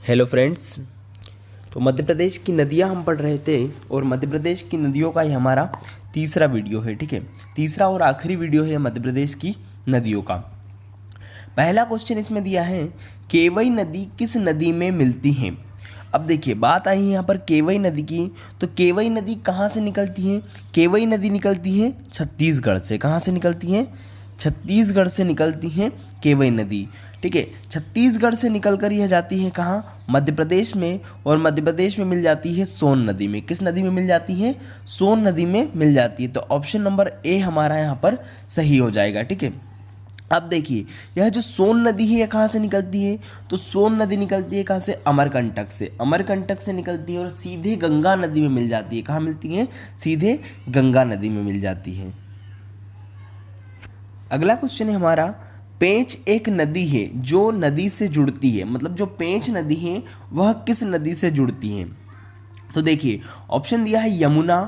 Hello friends. तो मध्य प्रदेश की नदियां हम पढ़ रहे थे और मध्य प्रदेश की नदियों का ये हमारा तीसरा वीडियो है। ठीक है, तीसरा और आखिरी वीडियो है मध्य प्रदेश की नदियों का। पहला क्वेश्चन इसमें दिया है, केवई नदी किस नदी में मिलती है। अब देखिए बात आई है यहाँ पर केवई नदी की। तो केवई नदी कहाँ से निकलती है? केवई नदी निकलती है छत्तीसगढ़ से। कहाँ से निकलती है? छत्तीसगढ़ से निकलती है केवई नदी। ठीक है, छत्तीसगढ़ से निकलकर यह जाती है कहाँ? मध्य प्रदेश में। और मध्य प्रदेश में मिल जाती है सोन नदी में। किस नदी में मिल जाती है? सोन नदी में मिल जाती है। तो ऑप्शन नंबर ए हमारा यहाँ पर सही हो जाएगा। ठीक है, अब देखिए यह जो सोन नदी है यह कहाँ से निकलती है? तो सोन नदी निकलती है कहाँ से? अमरकंटक से। अमरकंटक से निकलती है और सीधे गंगा नदी में मिल जाती है। कहाँ मिलती है? सीधे गंगा नदी में मिल जाती है। अगला क्वेश्चन है हमारा, पेंच एक नदी है जो नदी से जुड़ती है। मतलब जो पेंच नदी है वह किस नदी से जुड़ती है? तो देखिए ऑप्शन दिया है यमुना,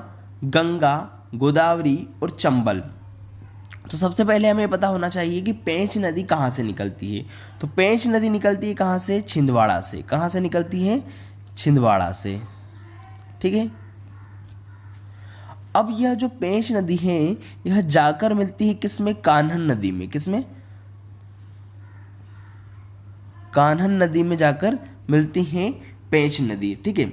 गंगा, गोदावरी और चंबल। तो सबसे पहले हमें पता होना चाहिए कि पेंच नदी कहाँ से निकलती है। तो पेंच नदी निकलती है कहाँ से? छिंदवाड़ा से। कहाँ से निकलती है? छिंदवाड़ा से। ठीक है, अब यह जो पेंच नदी है यह जाकर मिलती है किसमें? कान्हन नदी में। किसमें? कान्हन नदी में जाकर मिलती है पेंच नदी। ठीक है,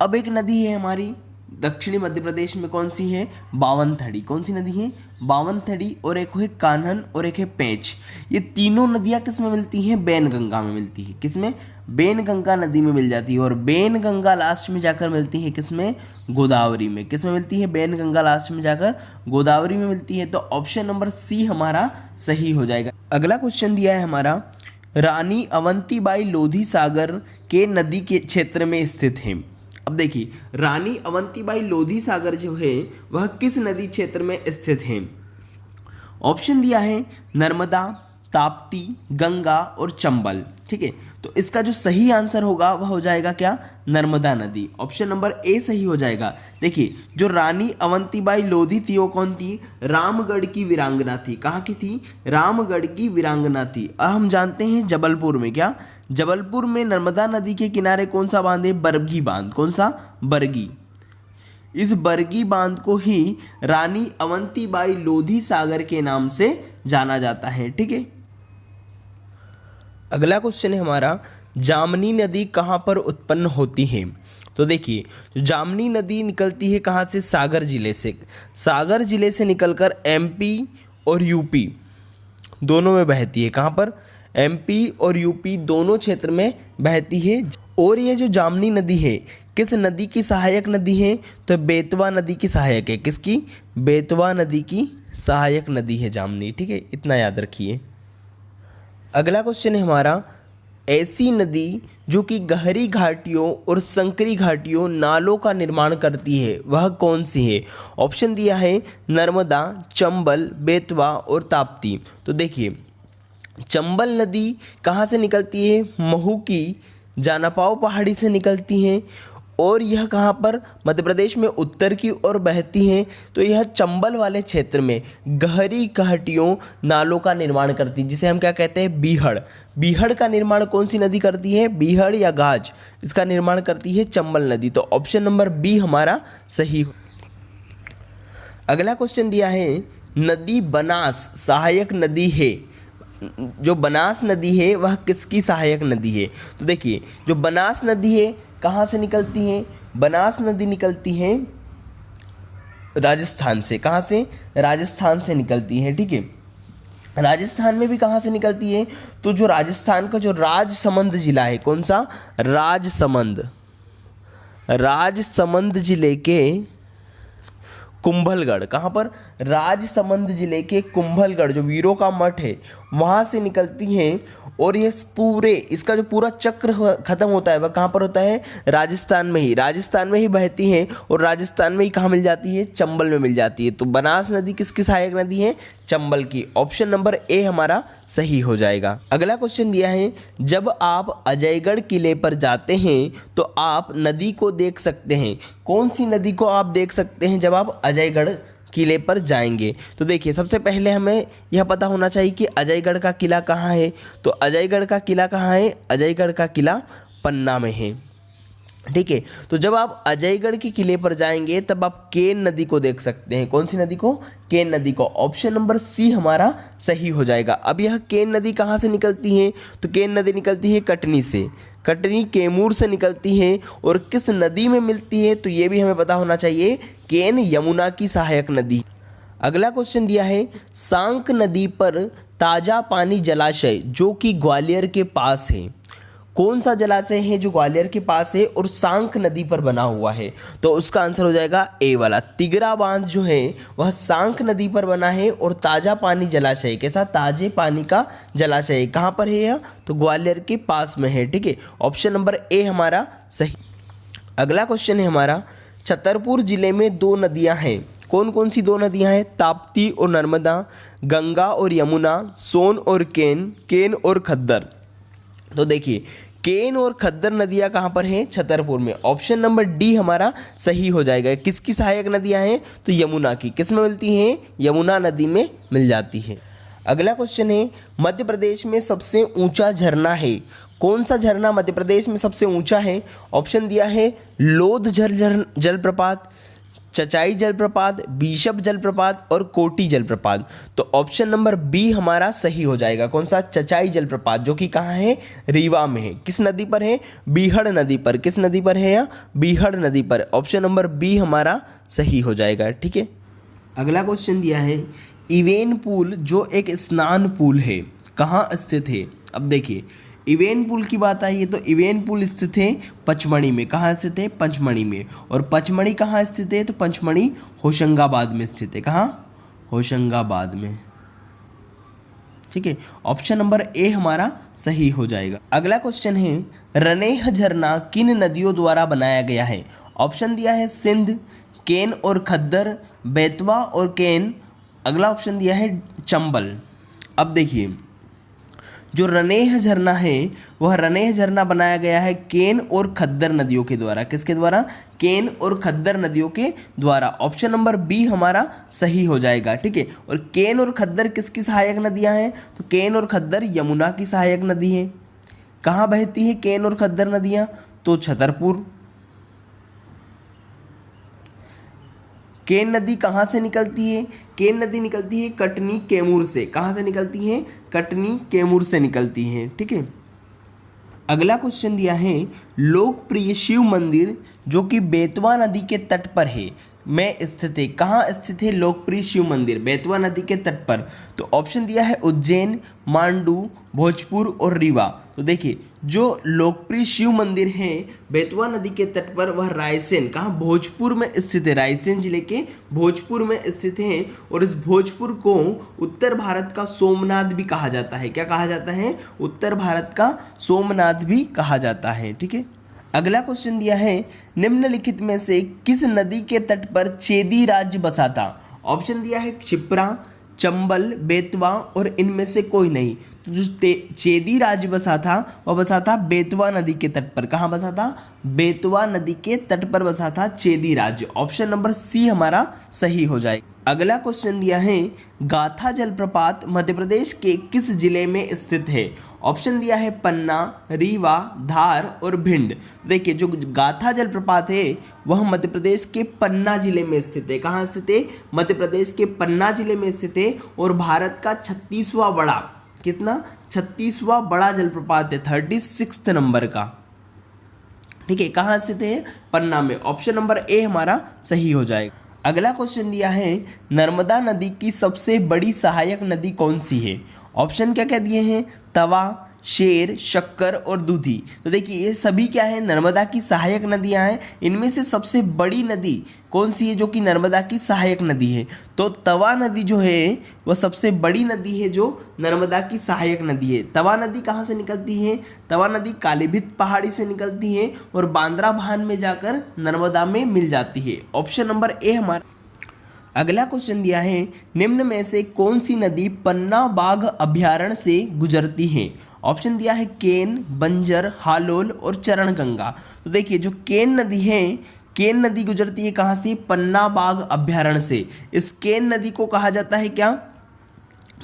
अब एक नदी है हमारी दक्षिणी मध्य प्रदेश में। कौन सी है? बावनथड़ी। कौन सी नदी है? बावनथड़ी। और एक है कान्हन और एक है पेंच। ये तीनों नदियां किस में मिलती हैं? बेनगंगा में मिलती है। किसमें? बेनगंगा नदी में मिल जाती है। और बेनगंगा लास्ट में जाकर मिलती है किसमें? गोदावरी में। किस में मिलती है? बेनगंगा लास्ट में जाकर गोदावरी में मिलती है। तो ऑप्शन नंबर सी हमारा सही हो जाएगा। अगला क्वेश्चन दिया है हमारा, रानी अवंतीबाई लोधी सागर के नदी के क्षेत्र में स्थित है। अब देखिए रानी अवंतीबाई लोधी सागर जो है वह किस नदी क्षेत्र में स्थित है? ऑप्शन दिया है नर्मदा, ताप्ती, गंगा और चंबल। ठीक है, तो इसका जो सही आंसर होगा वह हो जाएगा क्या? नर्मदा नदी। ऑप्शन नंबर ए सही हो जाएगा। देखिए जो रानी अवंतीबाई लोधी थी वो कौन थी? रामगढ़ की वीरांगना थी। कहाँ की थी? रामगढ़ की वीरांगना थी। अब हम जानते हैं जबलपुर में क्या? जबलपुर में नर्मदा नदी के किनारे कौन सा बांध है? बरगी बांध। कौन सा? बरगी। इस बरगी बांध को ही रानी अवंतीबाई लोधी सागर के नाम से जाना जाता है। ठीक है, अगला क्वेश्चन है हमारा, जामनी नदी कहाँ पर उत्पन्न होती है? तो देखिए जो जामनी नदी निकलती है कहाँ से? सागर जिले से। सागर जिले से निकलकर एमपी और यूपी दोनों में बहती है। कहाँ पर? एमपी और यूपी दोनों क्षेत्र में बहती है। और ये जो जामनी नदी है किस नदी की सहायक नदी है? तो बेतवा नदी की सहायक है। किसकी? बेतवा नदी की सहायक नदी है जामनी। ठीक है, इतना याद रखिए। अगला क्वेश्चन है हमारा, ऐसी नदी जो कि गहरी घाटियों और संकरी घाटियों नालों का निर्माण करती है वह कौन सी है? ऑप्शन दिया है नर्मदा, चंबल, बेतवा और ताप्ती। तो देखिए चंबल नदी कहाँ से निकलती है? महू की जानापाव पहाड़ी से निकलती है। और यह कहाँ पर? मध्य प्रदेश में उत्तर की ओर बहती हैं। तो यह चंबल वाले क्षेत्र में गहरी घाटियों नालों का निर्माण करती है, जिसे हम क्या कहते हैं? बीहड़। बीहड़ का निर्माण कौन सी नदी करती है? बीहड़ या गाज, इसका निर्माण करती है चंबल नदी। तो ऑप्शन नंबर बी हमारा सही। अगला क्वेश्चन दिया है, नदी बनास सहायक नदी है। जो बनास नदी है वह किसकी सहायक नदी है? तो देखिए जो बनास नदी है कहाँ से निकलती है? बनास नदी निकलती है राजस्थान से। कहाँ से? राजस्थान से निकलती है। ठीक है, राजस्थान में भी कहाँ से निकलती है? तो जो राजस्थान का जो राजसमंद जिला है, कौन सा? राजसमंद। राजसमंद जिले के कुंभलगढ़। कहाँ पर? राजसमंद जिले के कुंभलगढ़ जो वीरों का मठ है वहाँ से निकलती हैं। और ये पूरे इसका जो पूरा चक्र खत्म होता है वह कहाँ पर होता है? राजस्थान में ही। राजस्थान में ही बहती हैं और राजस्थान में ही कहाँ मिल जाती है? चंबल में मिल जाती है। तो बनास नदी किसकी सहायक नदी है? चंबल की। ऑप्शन नंबर ए हमारा सही हो जाएगा। अगला क्वेश्चन दिया है, जब आप अजयगढ़ किले पर जाते हैं तो आप नदी को देख सकते हैं। कौन सी नदी को आप देख सकते हैं जब आप अजयगढ़ किले पर जाएंगे। तो देखिए सबसे पहले हमें यह पता होना चाहिए कि अजयगढ़ का किला कहाँ है। तो अजयगढ़ का किला कहाँ है? अजयगढ़ का किला पन्ना में है। ठीक है, तो जब आप अजयगढ़ के किले पर जाएंगे तब आप केन नदी को देख सकते हैं। कौन सी नदी को? केन नदी को। ऑप्शन नंबर सी हमारा सही हो जाएगा। अब यह केन नदी कहाँ से निकलती है? तो केन नदी निकलती है कटनी से, कटनी कैमूर से निकलती है। और किस नदी में मिलती है? तो ये भी हमें पता होना चाहिए, केन यमुना की सहायक नदी। अगला क्वेश्चन दिया है, सांक नदी पर ताजा पानी जलाशय जो कि ग्वालियर के पास है, कौन सा जलाशय है जो ग्वालियर के पास है और सांक नदी पर बना हुआ है? तो उसका आंसर हो जाएगा ए वाला। तिगरा बांध जो है वह सांक नदी पर बना है और ताजा पानी जलाशय, कैसा? ताजे पानी का जलाशय कहाँ पर है यह? तो ग्वालियर के पास में है। ठीक है, ऑप्शन नंबर ए हमारा सही। अगला क्वेश्चन है हमारा, छतरपुर जिले में 2 नदियां हैं, कौन कौन सी 2 नदियां हैं? ताप्ती और नर्मदा, गंगा और यमुना, सोन और केन, केन और खद्दर। तो देखिए केन और खद्दर नदियां कहाँ पर हैं? छतरपुर में। ऑप्शन नंबर डी हमारा सही हो जाएगा। किसकी सहायक नदियां हैं? तो यमुना की। किस में मिलती हैं? यमुना नदी में मिल जाती है। अगला क्वेश्चन है, मध्य प्रदेश में सबसे ऊंचा झरना है, कौन सा झरना मध्य प्रदेश में सबसे ऊंचा है? ऑप्शन दिया है लोध जलप्रपात, चचाई जलप्रपात, बीशप जलप्रपात और कोटी जलप्रपात। तो ऑप्शन नंबर बी हमारा सही हो जाएगा। कौन सा? चचाई जलप्रपात, जो कि कहाँ है? रीवा में है। किस नदी पर है? बीहड़ नदी पर। किस नदी पर है? या बीहड़ नदी पर। ऑप्शन नंबर बी हमारा सही हो जाएगा। ठीक है, अगला क्वेश्चन दिया है, इवेन पुल जो एक स्नान पुल है कहाँ स्थित है? अब देखिए इवेन पुल की बात आई है तो इवेन पुल स्थित है पचमढ़ी में। कहाँ स्थित है? पचमढ़ी में। और पचमढ़ी कहाँ स्थित है? तो पचमढ़ी होशंगाबाद में स्थित है। कहाँ? होशंगाबाद में। ठीक है, ऑप्शन नंबर ए हमारा सही हो जाएगा। अगला क्वेश्चन है, रनेह झरना किन नदियों द्वारा बनाया गया है? ऑप्शन दिया है सिंध, केन और खद्दर, बेतवा और केन। अगला ऑप्शन दिया है चंबल। अब देखिए जो रनेह झरना है वह रनेह झरना बनाया गया है केन और खद्दर नदियों के द्वारा। किसके द्वारा? केन और खद्दर नदियों के द्वारा। ऑप्शन नंबर बी हमारा सही हो जाएगा। ठीक है, और केन और खद्दर किसकी सहायक नदियां हैं? तो केन और खद्दर यमुना की सहायक नदी है। कहाँ बहती है केन और खद्दर नदियां? तो छतरपुर। केन नदी कहाँ से निकलती है? केन नदी निकलती है कटनी कैमूर से। कहाँ से निकलती है? कटनी कैमूर से निकलती है। ठीक है, अगला क्वेश्चन दिया है, लोकप्रिय शिव मंदिर जो कि बेतवा नदी के तट पर है में स्थित है। कहाँ स्थित है लोकप्रिय शिव मंदिर? बेतवा नदी के तट पर। तो ऑप्शन दिया है उज्जैन, मांडू, भोजपुर और रीवा। तो देखिए जो लोकप्रिय शिव मंदिर है बेतवा नदी के तट पर वह रायसेन, कहाँ? भोजपुर में स्थित है। रायसेन जिले के भोजपुर में स्थित है। और इस भोजपुर को उत्तर भारत का सोमनाथ भी कहा जाता है। क्या कहा जाता है? उत्तर भारत का सोमनाथ भी कहा जाता है। ठीक है, अगला क्वेश्चन दिया है, निम्नलिखित में से किस नदी के तट पर चेदी राज्य बसा था? ऑप्शन दिया है क्षिप्रा, चंबल, बेतवा और इनमें से कोई नहीं। तो जो चेदी राज्य बसा था वह बसा था बेतवा नदी के तट पर। कहाँ बसा था? बेतवा नदी के तट पर बसा था चेदी राज्य। ऑप्शन नंबर सी हमारा सही हो जाएगा। अगला क्वेश्चन दिया है, गाथा जलप्रपात मध्य प्रदेश के किस जिले में स्थित है? ऑप्शन दिया है पन्ना, रीवा, धार और भिंड। देखिए जो गाथा जलप्रपात है वह मध्य प्रदेश के पन्ना जिले में स्थित है। कहाँ स्थित है? मध्य प्रदेश के पन्ना जिले में स्थित है। और भारत का 36वां बड़ा, कितना? 36वां बड़ा जलप्रपात है, 36 नंबर का। ठीक है, कहाँ स्थित है? पन्ना में। ऑप्शन नंबर ए हमारा सही हो जाएगा। अगला क्वेश्चन दिया है, नर्मदा नदी की सबसे बड़ी सहायक नदी कौन सी है? ऑप्शन क्या क्या दिए हैं? तवा, शेर, शक्कर और दूधी। तो देखिए ये सभी क्या है? नर्मदा की सहायक नदियां हैं। इनमें से सबसे बड़ी नदी कौन सी है जो कि नर्मदा की सहायक नदी है? तो तवा नदी जो है वह सबसे बड़ी नदी है जो नर्मदा की सहायक नदी है। तवा नदी कहाँ से निकलती है? तवा नदी कालीभित पहाड़ी से निकलती है और बांद्रा भान में जाकर नर्मदा में मिल जाती है। ऑप्शन नंबर ए हमारा। अगला क्वेश्चन दिया है, निम्न में से कौन सी नदी पन्ना बाघ अभ्यारण्य से गुजरती है? ऑप्शन दिया है केन, बंजर, हालोल और चरणगंगा। तो देखिए जो केन नदी है, केन नदी गुजरती है कहाँ से? पन्ना बाग अभ्यारण्य से। इस केन नदी को कहा जाता है क्या?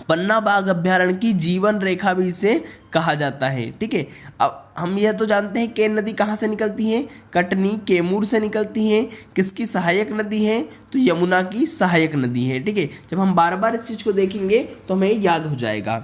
पन्ना बाग अभ्यारण्य की जीवन रेखा भी इसे कहा जाता है। ठीक है, अब हम यह तो जानते हैं केन नदी कहाँ से निकलती है? कटनी कैमूर से निकलती है। किसकी सहायक नदी है? तो यमुना की सहायक नदी है। ठीक है, जब हम बार बार इस चीज को देखेंगे तो हमें याद हो जाएगा।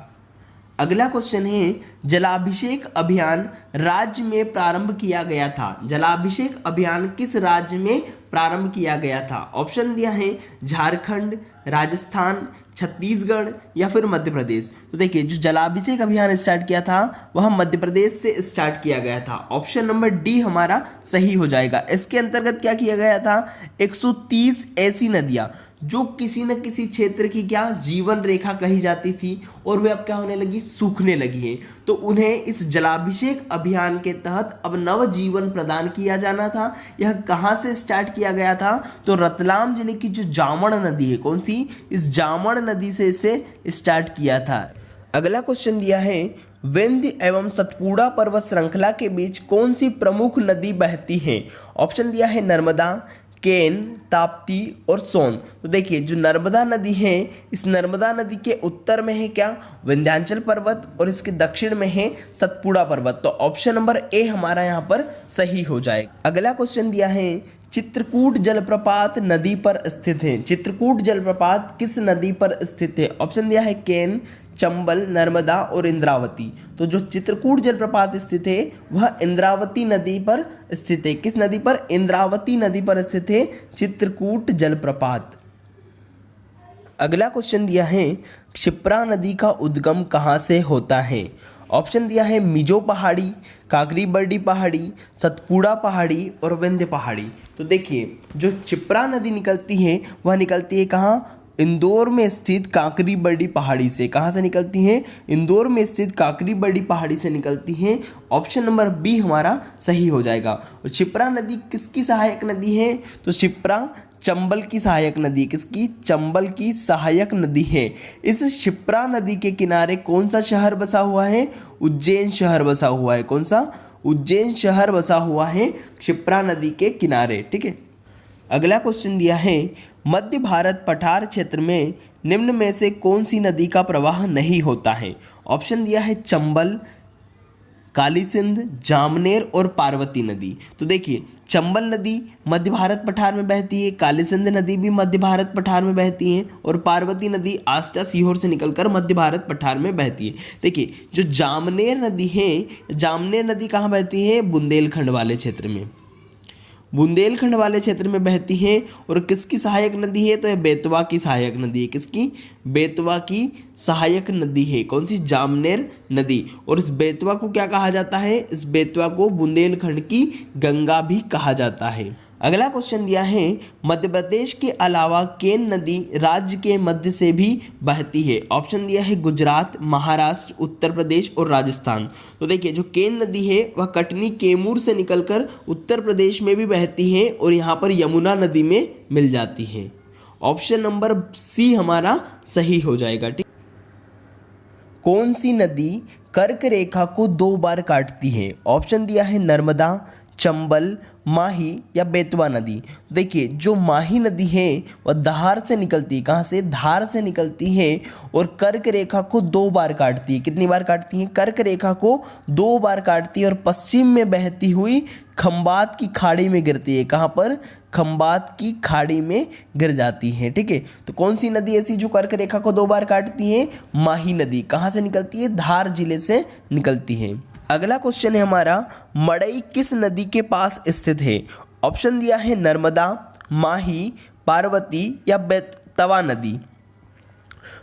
अगला क्वेश्चन है, जलाभिषेक अभियान राज्य में प्रारंभ किया गया था। जलाभिषेक अभियान किस राज्य में प्रारंभ किया गया था? ऑप्शन दिया है झारखंड, राजस्थान, छत्तीसगढ़ या फिर मध्य प्रदेश। तो देखिए, जो जलाभिषेक अभियान स्टार्ट किया था वह मध्य प्रदेश से स्टार्ट किया गया था। ऑप्शन नंबर डी हमारा सही हो जाएगा। इसके अंतर्गत क्या किया गया था? 130 ऐसी नदियां जो किसी न किसी क्षेत्र की क्या जीवन रेखा कही जाती थी और वे अब क्या होने लगी? सूखने लगी हैं। तो उन्हें इस जलाभिषेक अभियान के तहत अब नव जीवन प्रदान किया जाना था। यह कहाँ से स्टार्ट किया गया था? तो रतलाम जिले की जो जामण नदी है, कौन सी? इस जामण नदी से इसे स्टार्ट किया था। अगला क्वेश्चन दिया है, विंध्य एवं सतपुड़ा पर्वत श्रृंखला के बीच कौन सी प्रमुख नदी बहती है? ऑप्शन दिया है नर्मदा, केन, ताप्ती और सोन। तो देखिए, जो नर्मदा नदी है, इस नर्मदा नदी के उत्तर में है क्या? विंध्याचल पर्वत और इसके दक्षिण में है सतपुड़ा पर्वत। तो ऑप्शन नंबर ए हमारा यहाँ पर सही हो जाएगा। अगला क्वेश्चन दिया है, चित्रकूट जलप्रपात नदी पर स्थित है। चित्रकूट जलप्रपात किस नदी पर स्थित है? ऑप्शन दिया है केन, चंबल, नर्मदा और इंद्रावती। तो जो चित्रकूट जलप्रपात स्थित है वह इंद्रावती नदी पर स्थित है। किस नदी पर? इंद्रावती नदी पर स्थित है चित्रकूट जलप्रपात। अगला क्वेश्चन दिया है, क्षिप्रा नदी का उद्गम कहाँ से होता है? ऑप्शन दिया है मिजो पहाड़ी, काकरीबर्डी पहाड़ी, सतपुड़ा पहाड़ी और विंध्य पहाड़ी। तो देखिए, जो क्षिप्रा नदी निकलती है वह निकलती है कहाँ? इंदौर में स्थित काकरीबर्डी पहाड़ी से। कहाँ से निकलती हैं? इंदौर में स्थित काकरीबर्डी पहाड़ी से निकलती हैं। ऑप्शन नंबर बी हमारा सही हो जाएगा। और क्षिप्रा नदी किसकी सहायक नदी है? तो क्षिप्रा चंबल की सहायक नदी। किसकी? चंबल की सहायक नदी है। इस क्षिप्रा नदी के किनारे कौन सा शहर बसा हुआ है? उज्जैन शहर बसा हुआ है। कौन सा? उज्जैन शहर बसा हुआ है क्षिप्रा नदी के किनारे। ठीक है, अगला क्वेश्चन दिया है, मध्य भारत पठार क्षेत्र में निम्न में से कौन सी नदी का प्रवाह नहीं होता है? ऑप्शन दिया है चंबल, काली सिंध, जामनेर और पार्वती नदी। तो देखिए, चंबल नदी मध्य भारत पठार में बहती है, काली सिंध नदी भी मध्य भारत पठार में बहती है और पार्वती नदी आष्टा सीहोर से निकलकर मध्य भारत पठार में बहती है। देखिए, जो जामनेर नदी है, जामनेर नदी कहाँ बहती है? बुंदेलखंड वाले क्षेत्र में। बुंदेलखंड वाले क्षेत्र में बहती है और किसकी सहायक नदी है? तो यह बेतवा की सहायक नदी है। किसकी? बेतवा की सहायक नदी है। कौन सी? जामनेर नदी। और इस बेतवा को क्या कहा जाता है? इस बेतवा को बुंदेलखंड की गंगा भी कहा जाता है। अगला क्वेश्चन दिया है, मध्य प्रदेश के अलावा केन नदी राज्य के मध्य से भी बहती है। ऑप्शन दिया है गुजरात, महाराष्ट्र, उत्तर प्रदेश और राजस्थान। तो देखिए, जो केन नदी है वह कटनी कैमूर से निकलकर उत्तर प्रदेश में भी बहती है और यहाँ पर यमुना नदी में मिल जाती है। ऑप्शन नंबर सी हमारा सही हो जाएगा। ठीक, कौन सी नदी कर्क रेखा को 2 बार काटती है? ऑप्शन दिया है नर्मदा, चंबल, माही या बेतवा नदी। देखिए, जो माही नदी है वह धार से निकलती है। कहाँ से? धार से निकलती है और कर्क रेखा को 2 बार काटती है। कितनी बार काटती है? कर्क रेखा को 2 बार काटती है और पश्चिम में बहती हुई खंबात की खाड़ी में गिरती है। कहाँ पर? खंबात की खाड़ी में गिर जाती है। ठीक है, तो कौन सी नदी ऐसी जो कर्क रेखा को 2 बार काटती है? माही नदी। कहाँ से निकलती है? धार जिले से निकलती है। अगला क्वेश्चन है हमारा, मड़ई किस नदी के पास स्थित है? ऑप्शन दिया है नर्मदा, माही, पार्वती या तवा नदी।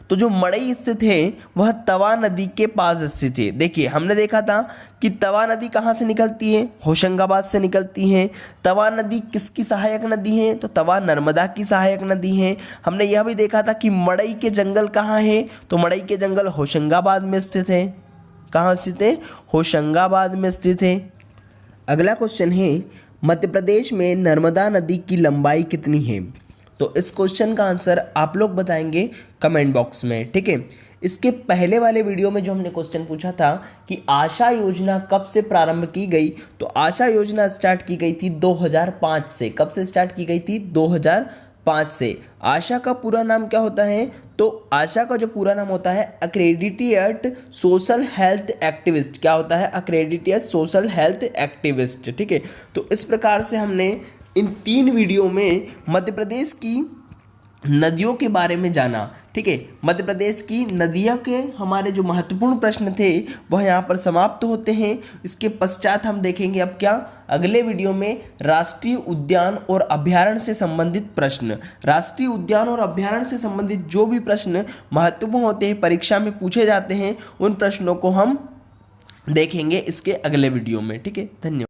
तो जो मड़ई स्थित है वह तवा नदी के पास स्थित है। देखिए, हमने देखा था कि तवा नदी कहाँ से निकलती है? होशंगाबाद से निकलती है। तवा नदी किसकी सहायक नदी है? तो तवा नर्मदा की सहायक नदी है। हमने यह भी देखा था कि मड़ई के जंगल कहाँ है? तो मड़ई के जंगल होशंगाबाद में स्थित है। कहाँ स्थित है? होशंगाबाद में स्थित है। अगला क्वेश्चन है, मध्य प्रदेश में नर्मदा नदी की लंबाई कितनी है? तो इस क्वेश्चन का आंसर आप लोग बताएंगे कमेंट बॉक्स में। ठीक है, इसके पहले वाले वीडियो में जो हमने क्वेश्चन पूछा था कि आशा योजना कब से प्रारंभ की गई, तो आशा योजना स्टार्ट की गई थी 2005 से। कब से स्टार्ट की गई थी? 2005 से। आशा का पूरा नाम क्या होता है? तो आशा का जो पूरा नाम होता है अक्रेडिटेड सोशल हेल्थ एक्टिविस्ट। क्या होता है? Accredited social health activist. ठीक है, तो इस प्रकार से हमने इन 3 वीडियो में मध्य प्रदेश की नदियों के बारे में जाना। ठीक है, मध्य प्रदेश की नदियों के हमारे जो महत्वपूर्ण प्रश्न थे वह यहाँ पर समाप्त होते हैं। इसके पश्चात हम देखेंगे अब क्या, अगले वीडियो में राष्ट्रीय उद्यान और अभ्यारण्य से संबंधित प्रश्न। राष्ट्रीय उद्यान और अभ्यारण्य से संबंधित जो भी प्रश्न महत्वपूर्ण होते हैं, परीक्षा में पूछे जाते हैं, उन प्रश्नों को हम देखेंगे इसके अगले वीडियो में। ठीक है, धन्यवाद।